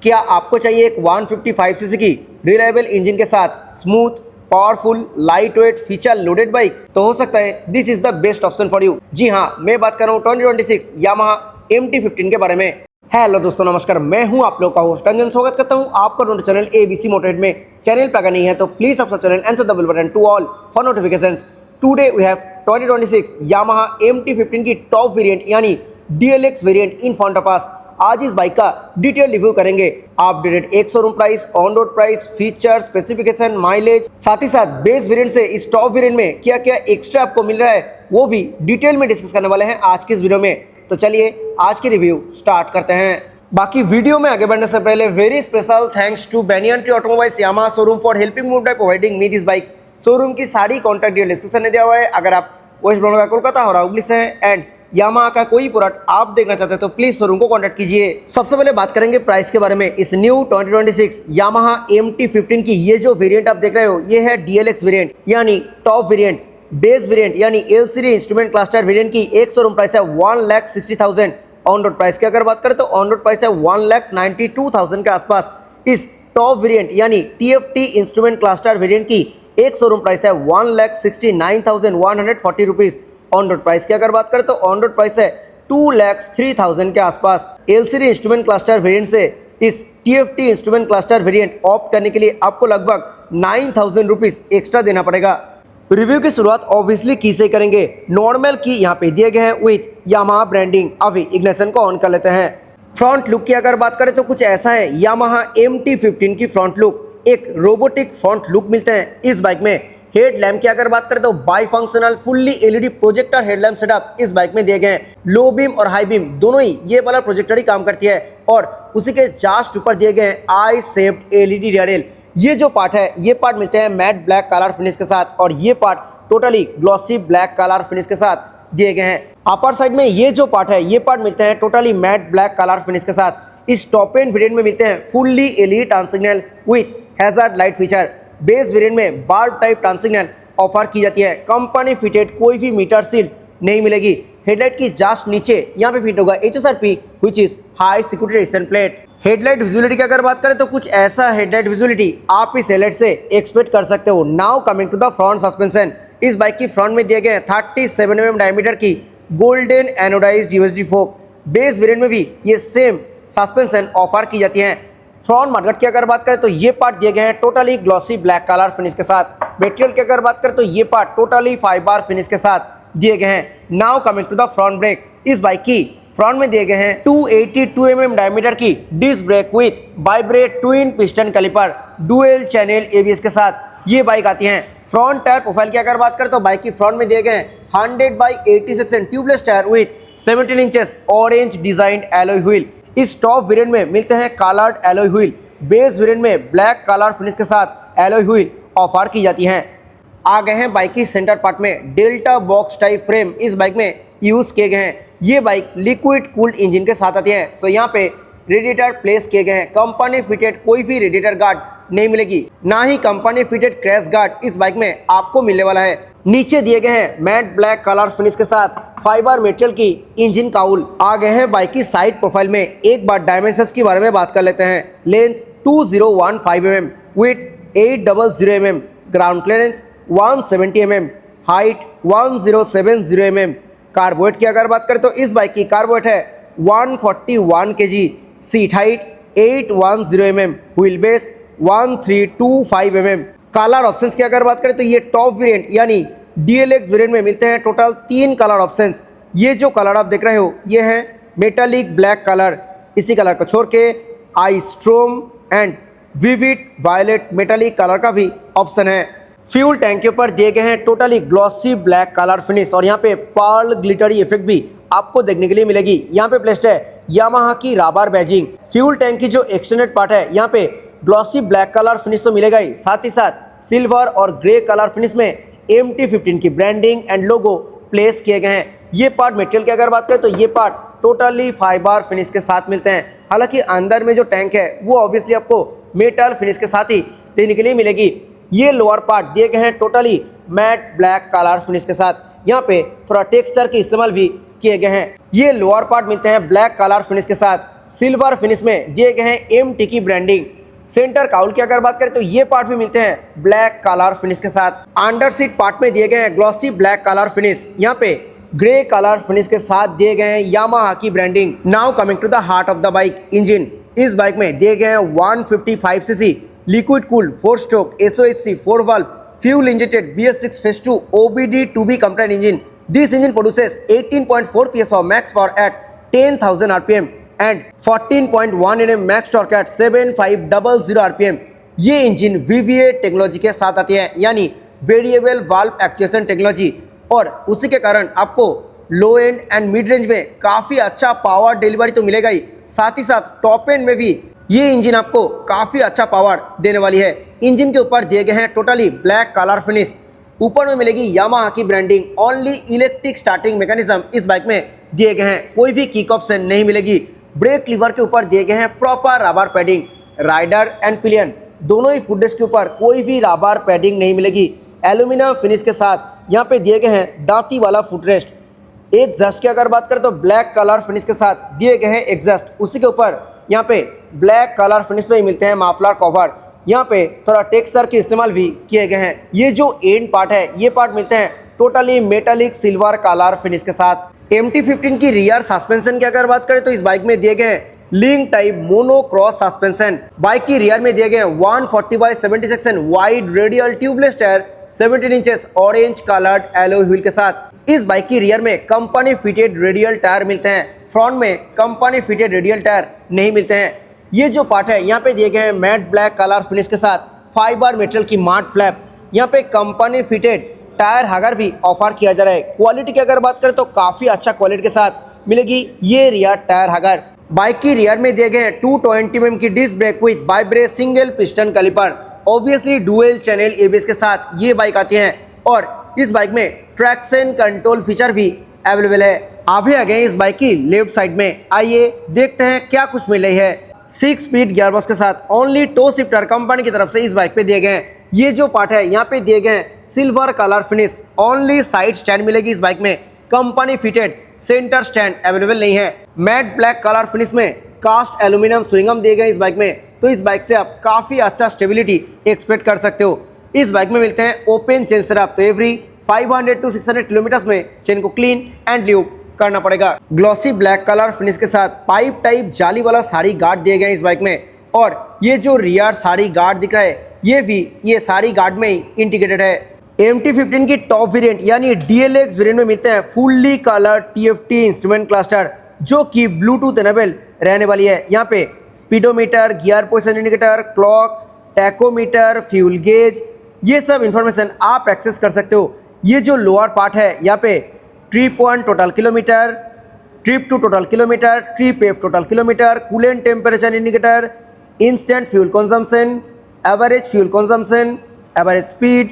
क्या आपको चाहिए एक 155 सीसी की रिलायबल इंजन के साथ smooth, powerful, light weight, feature loaded bike? तो हो सकता है this is the best option for you. जी हाँ, मैं बात कर रहा हूँ 2026 यामाहा MT-15 के बारे में। हेलो दोस्तों, नमस्कार। मैं हूं आप लोग का होस्ट अंजन। स्वागत करता हूं आपका दोनों चैनल ABC मोटरहेड में। चैनल पर अगर नहीं है तो please subscribe channel and the bell button to all for notifications. Today we have 2026 Yamaha MT-15 की टॉप वेरिएंट यानी DLX variant in front of us. आज इस बाइक का डिटेल रिव्यू करेंगे। अपडेटेड एक showroom price, on road price, feature, specification, mileage, साथ ही साथ बेस वेरिएंट से इस टॉप वेरिएंट में क्या क्या एक्स्ट्रा आपको मिल रहा है वो भी डिटेल में डिस्कस करने वाले हैं आज के इस वीडियो में। तो चलिए आज की रिव्यू स्टार्ट करते हैं। बाकी वीडियो में आगे बढ़ने से पहले very special thanks to banyan tree automobiles Yamaha showroom for helping me by providing me this bike. Showroom की सारी कॉन्टैक्ट डिटेल डिस्क्रिप्शन में दिया हुआ है। अगर आप वेस्ट बंगाल का कोलकाता और आउटली से हैं एंड यामाहा का कोई प्रोडक्ट आप देखना चाहते हैं तो प्लीज शोरूम को कांटेक्ट कीजिए। सबसे पहले बात करेंगे प्राइस के बारे में। इस न्यू 2026 यामाहा MT-15 की ये जो वेरिएंट आप देख रहे हो ये है DLX वेरिएंट यानी टॉप वेरिएंट। बेस वेरिएंट यानी L series instrument cluster variant की एक शोरूम प्राइस है 1,60,000। ऑन रोड प्राइस की अगर बात करें तो ऑन रोड प्राइस है 1,92,000 के आसपास। इस टॉप वेरिएंट यानी TFT इंस्ट्रूमेंट क्लस्टर वेरिएंट की एक शोरूम प्राइस है 1,69,140 रुपीज। ऑन रोड प्राइस की अगर बात करें तो ऑन रोड प्राइस है 2,03,000 के आसपास। L series instrument cluster variant से इस TFT instrument cluster variant opt करने के लिए आपको लगभग 9,000 रुपीज एक्स्ट्रा देना पड़ेगा। रिव्यू की शुरुआत ऑब्वियसली की से करेंगे। नॉर्मल की यहाँ पे दिए गए हैं विथ यामाहा ब्रांडिंग। अभी इग्निशन को ऑन कर लेते हैं। फ्रंट लुक की अगर बात करें तो कुछ ऐसा है यामाहा MT-15 की फ्रंट लुक। एक रोबोटिक फ्रंट लुक मिलते हैं इस बाइक में। हेड लैम्प की अगर बात करें तो by functional fully LED projector headlamp setup इस बाइक में दिए गए हैं। लो बीम और हाई बीम दोनों ही ये वाला प्रोजेक्टर ही काम करती है और उसी के जस्ट ऊपर दिए गए हैं आई शेप्ड LED रियर। ये जो पार्ट है ये पार्ट मिलते हैं मैट ब्लैक कलर फिनिश के साथ और ये part totally glossy black colour finish के साथ दिए गए हैं। अपर साइड में ये जो पार्ट है ये पार्ट मिलते हैं totally matte black colour finish के साथ। इस टॉप एंड वेरिएंट में मिलते हैं fully LED turn signal with hazard light feature. Base variant में barb type turn signal offer की जाती है। कंपनी फिटेड कोई भी मीटर सील नहीं मिलेगी। हेडलाइट की जस्ट नीचे यहाँ पे फिट होगा HSRP which is high security resistant plate. Headlight visuality की अगर बात करें तो कुछ ऐसा हेडलाइट विजुअलिटी आप इस हेडलाइट से एक्सपेक्ट कर सकते हो। Now coming to the front suspension. इस बाइक की फ्रंट में दिए गए हैं 37 mm डायमीटर की golden anodised USD fork. Base variant में भी ये सेम सस्पेंशन ऑफर की जाती है। फ्रंट मडगार्ड की अगर बात करें तो ये पार्ट दिए गए हैं totally glossy black colour finish के साथ। मटेरियल की अगर बात करें तो ये पार्ट टोटली फाइबर फिनिश के साथ दिए गए हैं। Now coming to the front brake. इस बाइक की फ्रंट में दिए गए हैं 282 mm डायमीटर की disc brake with vibrate twin piston caliper dual channel ABS के साथ ये बाइक आती है। फ्रंट टायर प्रोफाइल की अगर बात करें तो बाइक की फ्रंट में दिए गए हैं 100/80 section tubeless tyre with 17 inches orange designed alloy wheel. इस टॉप वेरिएंट में मिलते हैं coloured alloy wheel. Base variant में ब्लैक कलर फिनिश के साथ एलॉय व्हील ऑफर की जाती हैं। आ गए हैं बाइक की सेंटर पार्ट में। डेल्टा बॉक्स टाइप फ्रेम इस बाइक में यूज किए गए हैं। ये बाइक लिक्विड कूल्ड इंजन के साथ आती है। सो यहाँ पे रेडिएटर प्लेस किए गए हैं। कंपनी फिटेड कोई भी रेडिएटर गार्ड नहीं मिलेगी, ना ही कंपनी फिटेड क्रैश गार्ड इस बाइक में आपको मिलने वाला है। नीचे दिए गए हैं मैट ब्लैक कलर फिनिश के साथ फाइबर मटेरियल की इंजन काउल। आ गए हैं बाइक की साइड प्रोफाइल में। एक बार डायमेंशंस के बारे में बात कर लेते हैं। Length 2015 mm, width 800 mm, ground clearance 170 mm, height 1070 mm। कार्बोरेट की अगर बात करें तो इस बाइक की कार्बोरेट है 141 kg, seat height 810 mm, wheel base 1325 mm। Colour options की अगर बात करें तो ये टॉप वेरिएंट यानी DLX वेरिएंट में मिलते हैं टोटल 3 कलर ऑप्शंस। ये जो कलर आप देख रहे हो ये है मेटालिक ब्लैक कलर। इसी कलर को छोड़ के ice storm and vivid violet metallic colour का भी ऑप्शन है। फ्यूल टैंक के ऊपर दिए गए हैं totally glossy black colour finish और यहाँ पे पर्ल ग्लिटरी इफेक्ट भी आपको देखने के लिए मिलेगी। यहाँ पे प्लेस्ड है यामाहा की रबर बैजिंग। फ्यूल टैंक की जो एक्सटेंडेड पार्ट है यहाँ पे ग्लॉसी ब्लैक कलर फिनिश तो मिलेगा ही, साथ ही साथ सिल्वर और ग्रे कलर फिनिश में MT-15 की ब्रांडिंग एंड लोगो प्लेस किए गए हैं। ये पार्ट मटेरियल की अगर बात करें तो ये पार्ट टोटली फाइबर फिनिश के साथ मिलते हैं। हालांकि अंदर में जो टैंक है वो ऑब्वियसली आपको मेटल फिनिश के साथ ही देने के लिए मिलेगी। ये लोअर पार्ट दिए गए हैं totally matte black colour finish के साथ। यहाँ पे थोड़ा टेक्सचर के इस्तेमाल भी किए गए हैं। ये लोअर पार्ट मिलते हैं ब्लैक कलर फिनिश के साथ। सिल्वर फिनिश में दिए गए हैं एमटी की ब्रांडिंग। सेंटर काउल की अगर बात करें तो ये पार्ट भी मिलते हैं ब्लैक कलर फिनिश के साथ। अंडर सीट पार्ट में दिए गए हैं ग्लॉसी ब्लैक कलर फिनिश, यहाँ पे ग्रे कलर फिनिश के साथ दिए गए हैं यामाहा की branding. Now coming to the heart of the bike, engine. इस बाइक में दिए गए हैं 155 CC liquid cooled 4 stroke SOHC 4 valve fuel injected BS6 phase 2 OBD 2B compliant engine. This engine produces 18.4 PS of max power at 10,000 RPM and 14.1 Nm max torque at 7500 RPM. ये engine VVA technology के साथ आती है, यानी variable valve actuation technology, और उसी के कारण आपको लो एंड एंड मिड रेंज में काफ़ी अच्छा पावर डिलीवरी तो मिलेगा ही, साथ ही साथ टॉप एंड में भी ये इंजन आपको काफ़ी अच्छा पावर देने वाली है। इंजन के ऊपर दिए गए हैं टोटली ब्लैक कलर फिनिश, ऊपर में मिलेगी यामाहा की branding. Only electric starting mechanism इस बाइक में दिए गए हैं, कोई भी किक ऑप्शन नहीं मिलेगी। ब्रेक लीवर के ऊपर दिए गए हैं proper rubber padding. Rider and pillion दोनों ही फुटरेस्ट के ऊपर कोई भी रबर पैडिंग नहीं मिलेगी। एल्यूमिनियम फिनिश के साथ यहाँ पे दिए गए हैं दांती वाला फुटरेस्ट। एग्जस्ट की अगर बात करें तो ब्लैक कलर फिनिश के साथ दिए गए हैं एग्जस्ट, उसी के ऊपर यहाँ पे ब्लैक कलर फिनिश में ही मिलते हैं माफलर कवर। यहाँ पे थोड़ा टेक्सचर के इस्तेमाल भी किए गए हैं। ये जो एंड पार्ट है, ये पार्ट मिलते हैं totally metallic silver colour finish के साथ। MT-15 की रियर सस्पेंशन की अगर बात करें तो इस बाइक में दिए गए हैं link type mono cross suspension. Bike की रियर में दिए गए हैं 140/70 section wide radial tubeless tyre 17 inches orange coloured alloy wheel के साथ। इस बाइक की रियर में कंपनी फिटेड रेडियल टायर मिलते हैं, फ्रंट में कंपनी फिटेड रेडियल टायर नहीं मिलते हैं। ये जो पार्ट है यहाँ पे दिए गए हैं मैट ब्लैक कलर फिनिश के साथ फाइबर मेटल की मार्ट फ्लैप। यहाँ पे कंपनी फिटेड टायर हगर भी ऑफर किया जा रहा है। क्वालिटी की अगर बात करें तो काफ़ी अच्छा क्वालिटी के साथ मिलेगी ये रियर टायर हगर। बाइक की रियर में दिए गए हैं 220 mm की disc brake with Bybre single piston caliper. Obviously dual channel ABS के साथ ये बाइक आती है, और इस बाइक में ट्रैक्शन कंट्रोल फीचर भी अवेलेबल है। अभी आ गए इस बाइक की लेफ्ट साइड में, आइए देखते हैं क्या कुछ मिल रही है। 6 स्पीड गियरबॉक्स के साथ ओनली टो शिफ्टर कंपनी की तरफ से इस बाइक पे दिए गए हैं। ये जो पार्ट है यहाँ पे दिए गए हैं silver colour finish. Only side stand मिलेगी इस बाइक में, company fitted centre stand available नहीं है। मैट ब्लैक कलर फिनिश में कास्ट एल्यूमिनियम स्विंगम दिए गए इस बाइक में, तो इस बाइक से आप काफ़ी अच्छा स्टेबिलिटी एक्सपेक्ट कर सकते हो। इस बाइक में मिलते हैं ओपन चेन सेटअप, तो एवरी 500 to 600 किलोमीटर्स में चेन को क्लीन एंड ल्यूब करना पड़ेगा। ग्लॉसी ब्लैक कलर फिनिश के साथ पाइप टाइप जाली वाला साड़ी गार्ड दिए गए इस बाइक में, और ये जो रियर साड़ी गार्ड दिख रहा है ये साड़ी गार्ड में ही इंटीग्रेटेड है। MT-15 की टॉप वेरिएंट यानी DLX वेरिएंट में मिलते हैं fully colour TFT instrument cluster, जो कि ब्लूटूथ एनेबल रहने वाली है। यहाँ पे speedometer, gear position indicator, clock, tachometer, fuel gauge, ये सब इंफॉर्मेशन आप एक्सेस कर सकते हो। ये जो लोअर पार्ट है यहाँ पे trip 1 total kilometre, trip 2 total kilometre, trip F total kilometre, coolant temperature indicator, instant fuel consumption, average fuel consumption, average speed,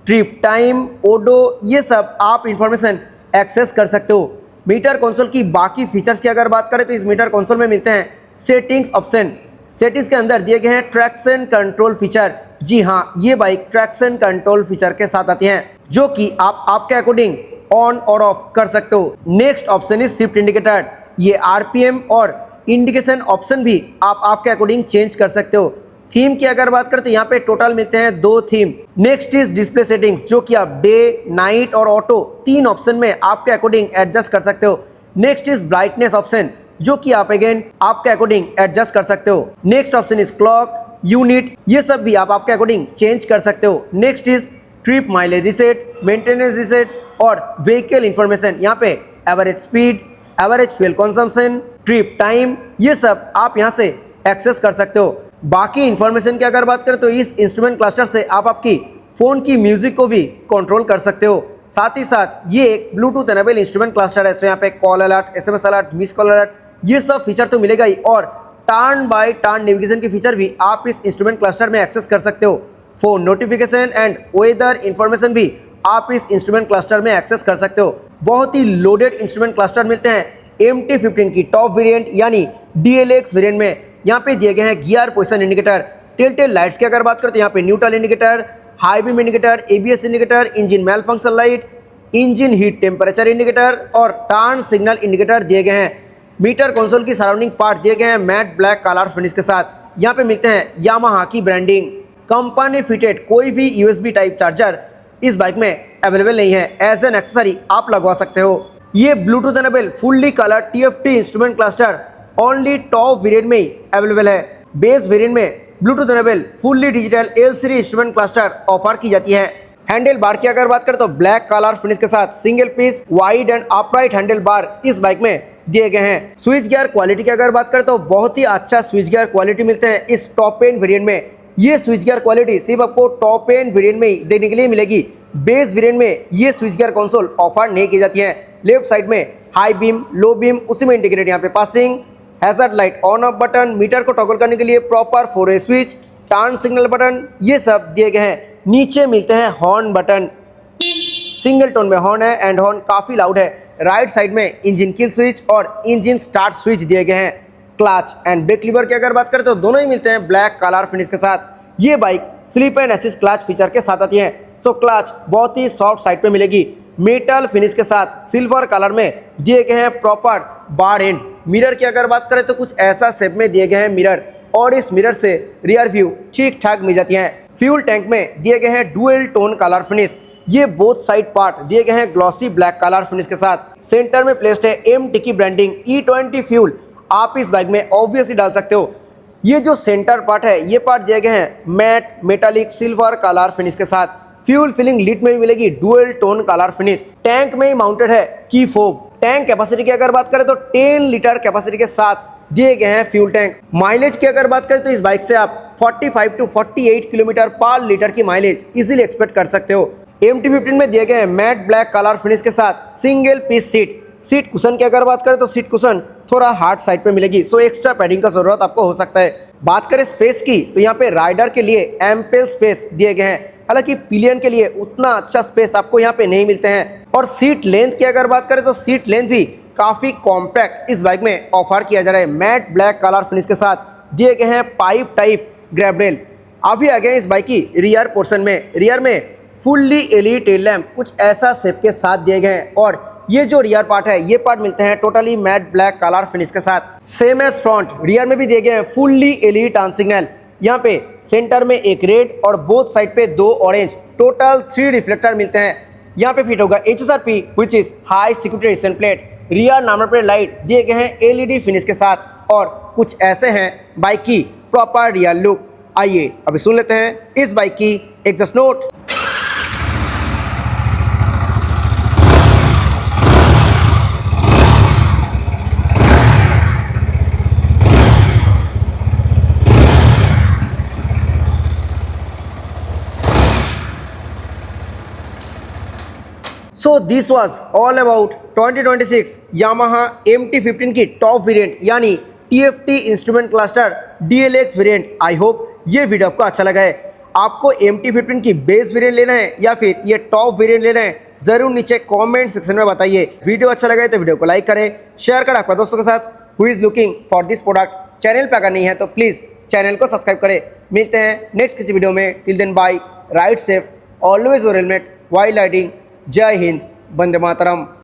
trip time, odo, ये सब आप इंफॉर्मेशन एक्सेस कर सकते हो। मीटर कंसोल की बाकी फीचर्स की अगर बात करें तो इस मीटर कंसोल में मिलते हैं सेटिंग्स ऑप्शन। सेटिंग्स के अंदर दिए गए हैं ट्रैक्शन कंट्रोल फीचर। जी हाँ, ये बाइक ट्रैक्शन कंट्रोल फीचर के साथ आती हैं, जो कि आप आपके अकॉर्डिंग ऑन और ऑफ कर सकते हो। Next option is shift indicator. ये RPM और इंडिकेशन ऑप्शन भी आप आपके अकॉर्डिंग चेंज कर सकते हो। थीम की अगर बात करें तो यहाँ पे टोटल मिलते हैं 2 theme. Next is display settings, जो कि आप डे, नाइट और ऑटो 3 ऑप्शन में आपके अकॉर्डिंग एडजस्ट कर सकते हो। नेक्स्ट इज ब्राइटनेस ऑप्शन, जो कि आप अगेन आपके अकॉर्डिंग एडजस्ट कर सकते हो। Next option is clock, unit, ये सब भी आप आपके अकॉर्डिंग चेंज कर सकते हो। Next is trip mileage reset, maintenance reset और व्हीकल इंफॉर्मेशन। यहाँ पे average speed, average fuel consumption, trip time, ये सब आप यहाँ से एक्सेस कर सकते हो। बाकी इंफॉर्मेशन की अगर बात करें तो इस इंस्ट्रूमेंट क्लस्टर से आप आपकी फ़ोन की म्यूजिक को भी कंट्रोल कर सकते हो। साथ ही साथ ये एक ब्लूटूथ एनेबल इंस्ट्रूमेंट क्लस्टर है, सो यहाँ पे call alert, SMS alert, miss call alert, ये सब फीचर तो मिलेगा ही, और टर्न बाय टर्न नेविगेशन के फीचर भी आप इस इंस्ट्रूमेंट क्लस्टर में एक्सेस कर सकते हो। Phone notification and weather information भी आप इस इंस्ट्रूमेंट क्लस्टर में एक्सेस कर सकते हो। बहुत ही लोडेड इंस्ट्रूमेंट क्लस्टर मिलते हैं MT-15 की टॉप वेरिएंट यानी DLX वेरिएंट में। यहाँ पे दिए गए हैं gear position indicator, tilted lights की अगर बात करते हैं यहाँ पे neutral indicator, high beam indicator, ABS indicator, engine malfunction light, engine heat temperature indicator और टर्न सिग्नल इंडिकेटर दिए गए हैं। मीटर कंसोल की सराउंडिंग पार्ट दिए गए हैं मैट ब्लैक कलर फिनिश के साथ। यहाँ पे मिलते हैं यामाहा की ब्रांडिंग। कंपनी फिटेड कोई भी यूएसबी टाइप चार्जर इस बाइक में अवेलेबल नहीं है, एज एन एक्सेसरी आप लगवा सकते हो। ये Bluetooth enable fully colour TFT instrument cluster only top variant में ही अवेलेबल है। बेस वेरिएंट में Bluetooth enable fully digital L series instrument cluster offer की जाती है। हैंडल बार की अगर बात करें तो ब्लैक कलर फिनिश के साथ single piece wide and upright handlebar इस बाइक में दिए गए हैं। स्विच गियर क्वालिटी की अगर बात करें तो बहुत ही अच्छा स्विच गियर क्वालिटी मिलते हैं इस टॉप एंड वेरिएंट में। ये स्विच गियर क्वालिटी सिर्फ आपको टॉप एंड वेरिएंट में ही देखने के लिए मिलेगी। बेस वेरिएंट में ये स्विच गियर कंसोल ऑफर नहीं की जाती है। लेफ्ट साइड में हाई बीम, लो बीम उसी में इंटीग्रेट, यहाँ पे passing, hazard light, on off button, meter को टॉगल करने के लिए proper 4A switch, turn signal button ये सब दिए गए हैं। नीचे मिलते हैं हॉर्न बटन, सिंगल टोन में हॉर्न है एंड हॉर्न काफी लाउड है। राइट साइड में इंजन किल स्विच और इंजन स्टार्ट स्विच दिए गए हैं। क्लच एंड ब्रेक लीवर की अगर बात करें तो दोनों ही मिलते हैं ब्लैक कलर फिनिश के साथ। ये bike slip and assist clutch feature के साथ आती है, सो क्लच बहुत ही सॉफ्ट साइड पे मिलेगी। मेटल फिनिश के साथ सिल्वर कलर में दिए गए हैं प्रॉपर बार एंड। मिरर की अगर बात करें तो कुछ ऐसा शेप में दिए गए हैं मिरर, और इस मिरर से रियर व्यू ठीक ठाक मिल जाती है। फ्यूल टैंक में दिए गए हैं डुअल टोन कलर फिनिश। ये बोथ साइड पार्ट दिए गए हैं ग्लॉसी ब्लैक कलर फिनिश के साथ। सेंटर में प्लेस्ड है एमटी की ब्रांडिंग E20 फ्यूल आप इस बाइक में ऑब्वियसली डाल सकते हो। ये जो सेंटर पार्ट है ये पार्ट दिए गए हैं matte metallic silver colour finish के साथ। फ्यूल फिलिंग लीड में भी मिलेगी dual tone colour finish. Tank में ही माउंटेड है की फोब। टैंक कैपेसिटी की अगर बात करें तो 10 लीटर कैपेसिटी के साथ दिए गए हैं फ्यूल टैंक। माइलेज की अगर बात करें तो इस बाइक से आप 45 to 48 किलोमीटर पर लीटर की माइलेज इजीली एक्सपेक्ट कर सकते हो। MT-15 में दिए गए हैं मैट ब्लैक कलर फिनिश के साथ सिंगल पीस सीट कुशन की अगर बात करें तो सीट कुशन थोड़ा हार्ड साइड पे मिलेगी, सो एक्स्ट्रा पैडिंग का जरूरत आपको हो सकता है। बात करें स्पेस की तो यहाँ पे राइडर के लिए एम्पल स्पेस दिए गए हैं, हालांकि पिलियन के लिए उतना अच्छा स्पेस आपको यहाँ पे नहीं मिलते हैं। और सीट लेंथ की अगर बात करें तो सीट लेंथ भी काफी कॉम्पैक्ट इस बाइक में ऑफर किया जा रहा है। मैट ब्लैक कलर फिनिश के साथ दिए गए हैं पाइप टाइप ग्रैब रेल। अभी आ गए इस बाइक की रियर पोर्शन में। रियर में फुल्ली एलईडी टेल लैंप कुछ ऐसा शेप के साथ दिए गए हैं, और ये जो रियर पार्ट है ये पार्ट मिलते हैं totally matte black colour finish के साथ। सेम एज फ्रंट, रियर में भी दिए गए हैं फुल्ली एलईडी टर्न सिग्नल। यहाँ पे सेंटर में एक रेड और बोथ साइड पे 2 ऑरेंज, टोटल 3 रिफ्लेक्टर मिलते हैं। यहाँ पे फिट होगा HSRP which is high security resistance plate. Rear number plate light दिए गए हैं एलईडी फिनिश के साथ, और कुछ ऐसे हैं बाइक की प्रॉपर रियर लुक। आइए अभी सुन लेते हैं इस बाइक की exhaust note. So this was all about 2026 Yamaha MT-15 की टॉप वेरिएंट यानी TFT instrument cluster DLX variant. I hope ये वीडियो आपको अच्छा लगा है। आपको MT-15 की बेस वेरिएंट लेना है या फिर ये टॉप वेरिएंट लेना है, जरूर नीचे कमेंट सेक्शन में बताइए। वीडियो अच्छा लगा है तो वीडियो को लाइक करें, शेयर करें आपके दोस्तों के साथ who is looking for this product. Channel पे अगर नहीं है तो प्लीज़ चैनल को सब्सक्राइब करें। मिलते हैं नेक्स्ट किसी वीडियो में। Till then bye, ride safe, always wear helmet, while riding. जय हिंद, वंदे मातरम।